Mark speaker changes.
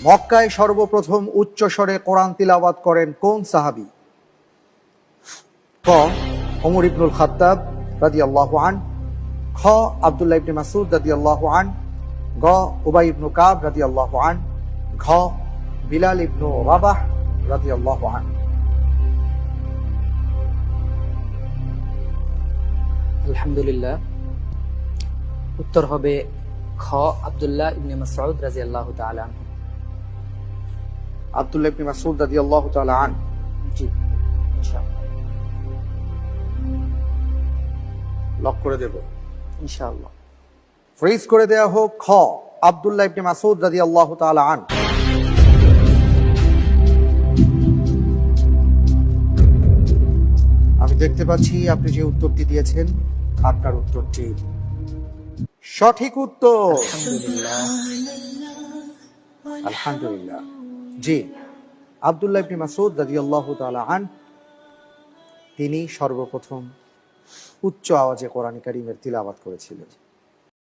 Speaker 1: মক্কায় সর্বপ্রথম উচ্চ স্বরে কোরআন তিলাওয়াত করেন কোন সাহাবী? ক ওমর ইবনুল খাত্তাব রাদিয়াল্লাহু আনহু, খ আব্দুল্লাহ ইবনে মাসউদ রাদিয়াল্লাহু আনহু, গ উবাই ইবনু কাব রাদিয়াল্লাহু আনহু, ঘ বিলাল ইবনু রাবাহ রাদিয়াল্লাহু আনহু।
Speaker 2: আলহামদুলিল্লাহ, উত্তর হবে খ আব্দুল্লাহ ইবনে মাসউদ রাদিয়াল্লাহু তাআলা আনহু।
Speaker 1: আব্দুল্লাহ ইবনে মাসউদ রাদিয়াল্লাহু তাআলা আনহু।
Speaker 2: জি, ইনশাআল্লাহ।
Speaker 1: লক করে দেব,
Speaker 2: ইনশাআল্লাহ।
Speaker 1: ফ্রিজ করে দেয়া হোক। খ আব্দুল্লাহ ইবনে মাসউদ রাদিয়াল্লাহু তাআলা আনহু। আমি দেখতে পাচ্ছি আপনি যে উত্তরটি দিয়েছেন আপনার উত্তরটি সঠিক উত্তর।
Speaker 2: আলহামদুলিল্লাহ।
Speaker 1: আলহামদুলিল্লাহ। জি, আব্দুল্লাহ ইবনে মাসউদ রাদিয়াল্লাহু তাআলা আনহু তিনি সর্বপ্রথম উচ্চ আওয়াজে কোরআন কারীমের তিলাওয়াত করেছিলেন।